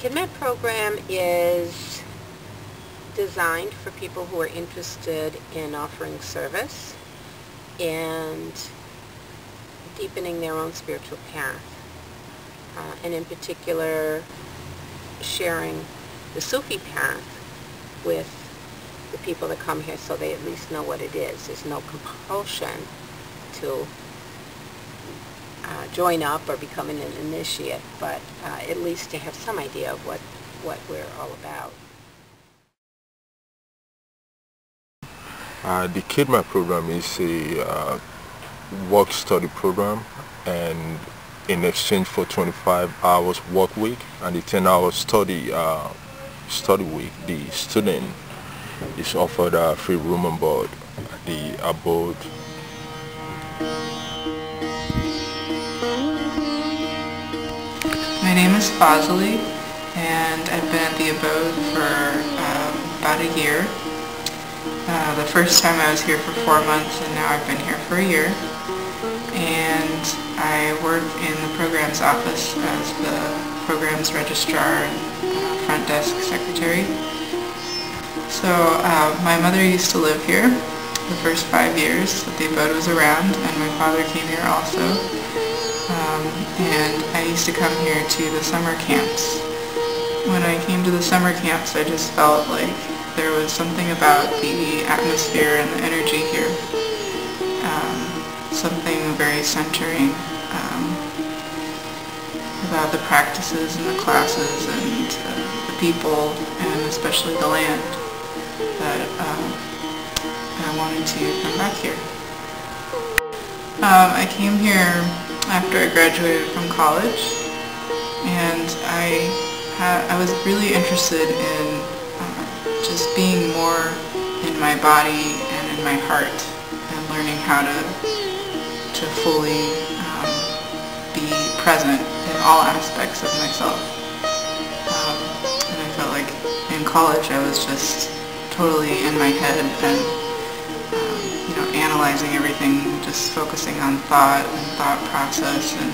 Khidmet program is designed for people who are interested in offering service and deepening their own spiritual path, and in particular sharing the Sufi path with the people that come here so they at least know what it is. There's no compulsion to join up or become an initiate, but at least to have some idea of what we're all about. The Khidmet program is a work-study program, and in exchange for 25 hours work week and the 10-hour study week, the student is offered a free room and board at the Abode. My name is Fazali, and I've been at the Abode for about a year. The first time I was here for 4 months, and now I've been here for a year. And I work in the program's office as the program's registrar and front desk secretary. So my mother used to live here the first 5 years that the Abode was around, and my father came here also. And I used to come here to the summer camps. When I came to the summer camps, I just felt like there was something about the atmosphere and the energy here, something very centering about the practices and the classes and the people, and especially the land, that I wanted to come back here. I came here after I graduated from college, and I was really interested in just being more in my body and in my heart, and learning how to fully be present in all aspects of myself. And I felt like in college I was just totally in my head and analyzing everything, just focusing on thought and thought process, and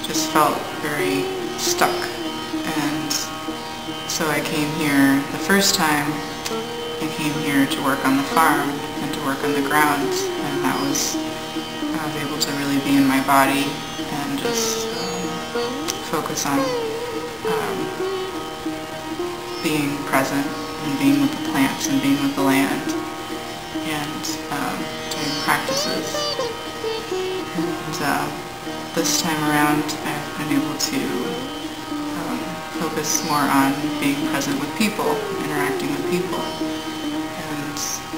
just felt very stuck. And so I came here the first time. I came here to work on the farm and to work on the grounds, and I was able to really be in my body and just focus on being present and being with the plants and being with the land, and doing practices. And this time around I've been able to focus more on being present with people, interacting with people, and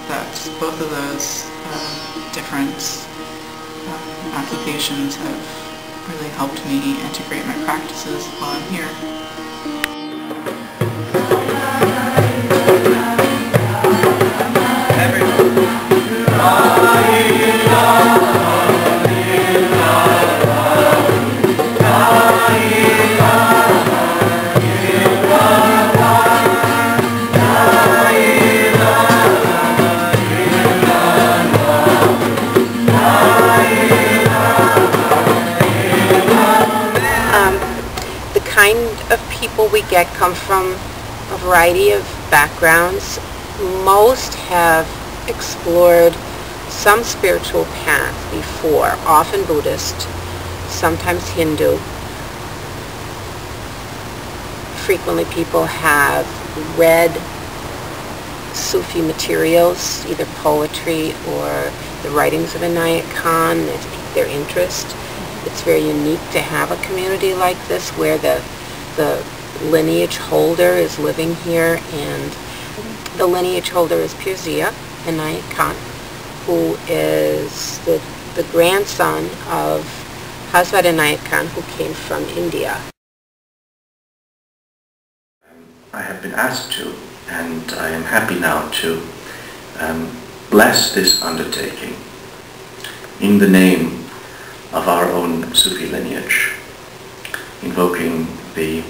that's both of those different occupations have really helped me integrate my practices while I'm here. The kind of people we get come from a variety of backgrounds. Most have explored some spiritual path before, often Buddhist, sometimes Hindu. Frequently people have read Sufi materials, either poetry or the writings of Inayat Khan, and it's piqued their interest. It's very unique to have a community like this where the lineage holder is living here, and the lineage holder is Pirzia Inayat Khan, who is the grandson of Hazrat Inayat Khan, who came from India. I have been asked to, and I am happy now to bless this undertaking in the name of our own Sufi lineage, invoking the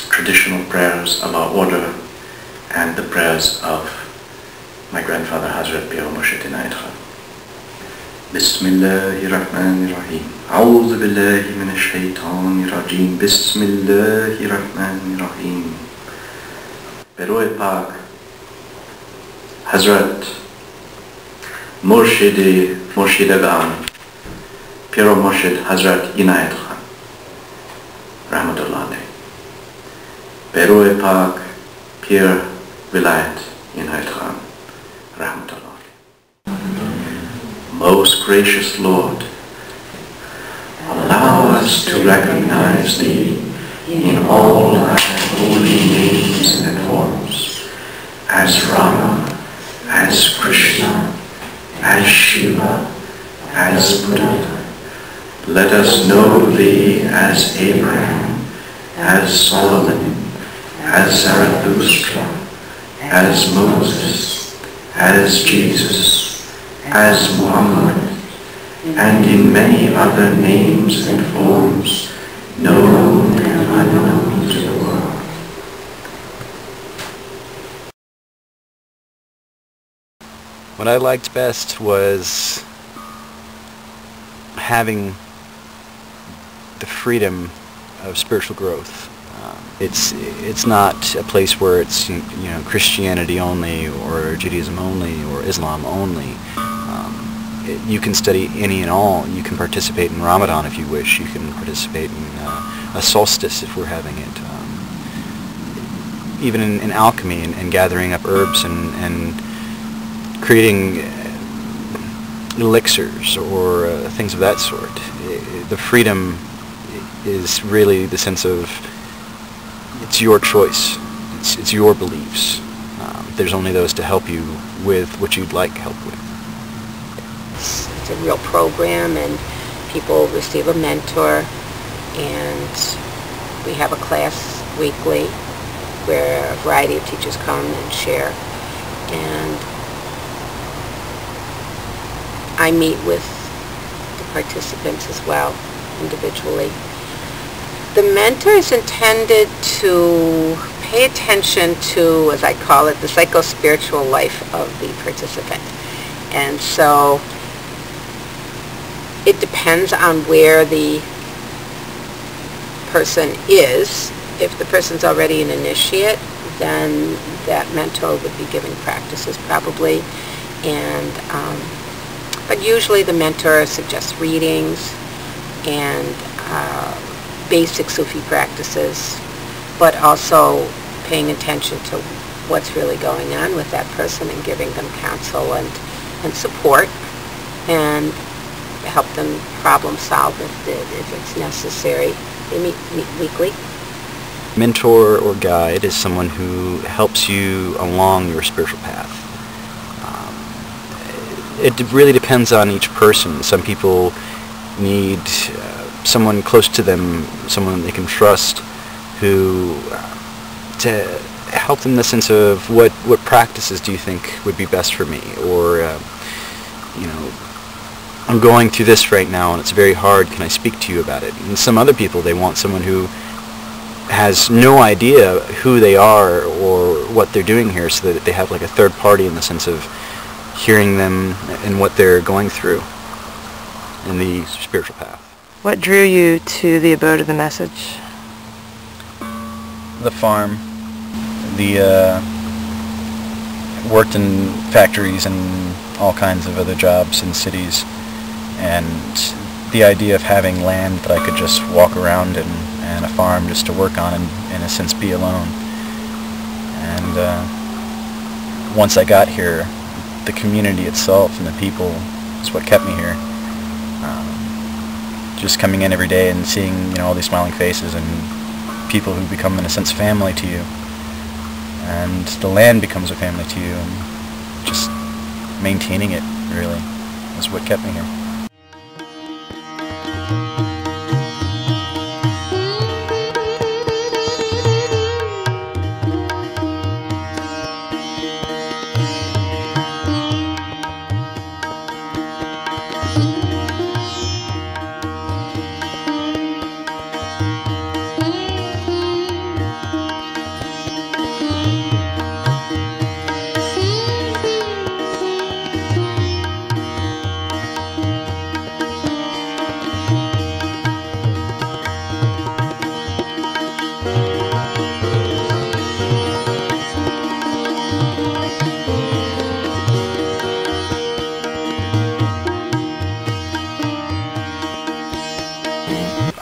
traditional prayers of our order and the prayers of my grandfather Hazrat Pir Murshid Inayat Khan. Bismillahirrahmanirrahim. أعوذ بالله من الشيطان الرجيم بسم الله الرحمن الرحیم. به روی پاک حضرت مرشدگان پیر و مرشد حضرت عنایت خان رحمت الله علیه. به روی پاک پیر ولایت عنایت خان رحمت الله علیه. Most gracious Lord, allow us to recognize Thee in all Thy holy names and forms, as Rama, as Krishna, as Shiva, as Buddha. Let us know Thee as Abraham, as Solomon, as Zarathustra, as Moses, as Jesus, as Muhammad, and in many other names and forms, known and unknown to the world. What I liked best was having the freedom of spiritual growth. It's not a place where it's Christianity only or Judaism only or Islam only. You can study any and all. You can participate in Ramadan if you wish. You can participate in a solstice if we're having it. Even in alchemy and gathering up herbs and creating elixirs or things of that sort. The freedom is really the sense of it's your choice. It's your beliefs. There's only those to help you with what you'd like help with. It's a real program, and people receive a mentor, and we have a class weekly where a variety of teachers come and share, and I meet with the participants as well, individually. The mentor is intended to pay attention to, as I call it, the psycho-spiritual life of the participant. And so it depends on where the person is. If the person's already an initiate, then that mentor would be giving practices probably. And but usually the mentor suggests readings and basic Sufi practices, but also paying attention to what's really going on with that person and giving them counsel and support, and help them problem solve if it's necessary. They meet weekly. Mentor or guide is someone who helps you along your spiritual path. It really depends on each person. Some people need someone close to them, someone they can trust, who to help them in the sense of what practices do you think would be best for me, or I'm going through this right now and it's very hard, can I speak to you about it? And some other people, they want someone who has no idea who they are or what they're doing here, so that they have like a third party in the sense of hearing them and what they're going through in the spiritual path. What drew you to the Abode of the Message? The farm. Worked in factories and all kinds of other jobs in cities, and the idea of having land that I could just walk around and a farm just to work on and in a sense be alone. And once I got here, the community itself and the people is what kept me here. Just coming in every day and seeing all these smiling faces and people who become in a sense family to you, and the land becomes a family to you, and just maintaining it really is what kept me here.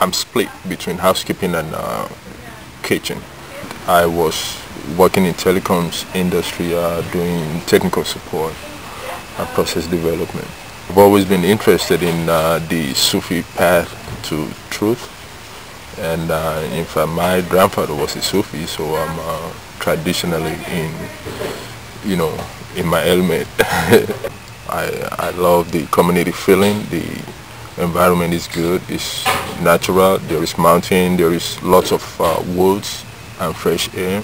I'm split between housekeeping and kitchen. I was working in telecoms industry, doing technical support and process development. I've always been interested in the Sufi path to truth, and in fact my grandfather was a Sufi, so I'm traditionally in my element. I love the community feeling. The environment is good, it's natural, there is mountain, there is lots of woods and fresh air,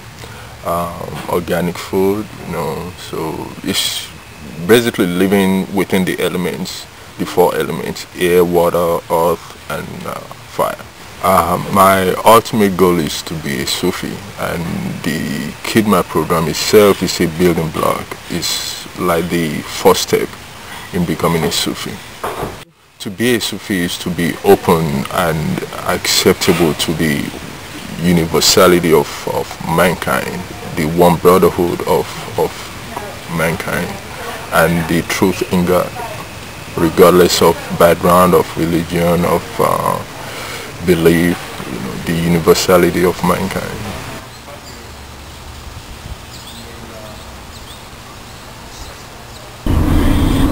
organic food, so it's basically living within the elements, the 4 elements: air, water, earth, and fire. My ultimate goal is to be a Sufi, and the Khidmet program itself is a building block. It's like the first step in becoming a Sufi. To be a Sufi is to be open and acceptable to the universality of mankind, the one brotherhood of mankind, and the truth in God, regardless of background, of religion, of belief, the universality of mankind.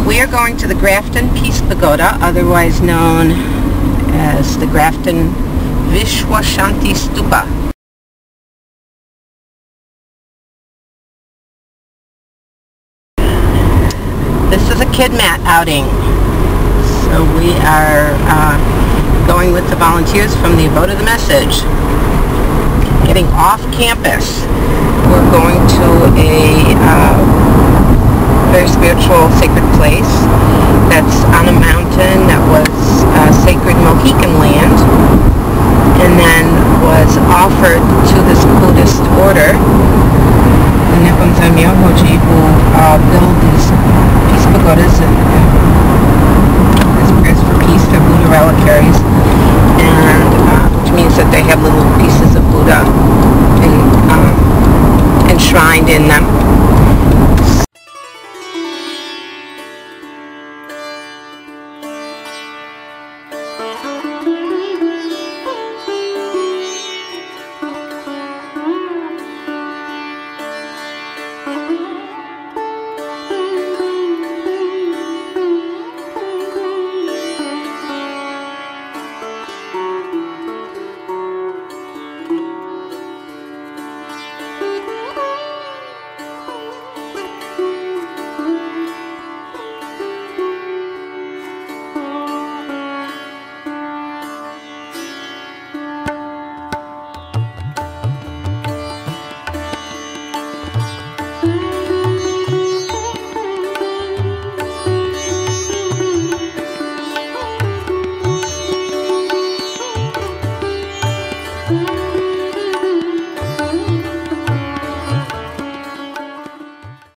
We are going to the Grafton Peace Pagoda, otherwise known as the Grafton Vishwa Shanti Stupa. This is a Khidmet outing, so we are going with the volunteers from the Abode of the Message. Getting off campus, we're going to a very spiritual, sacred place that's on a mountain that was sacred Mohican land, and then was offered to this Buddhist order.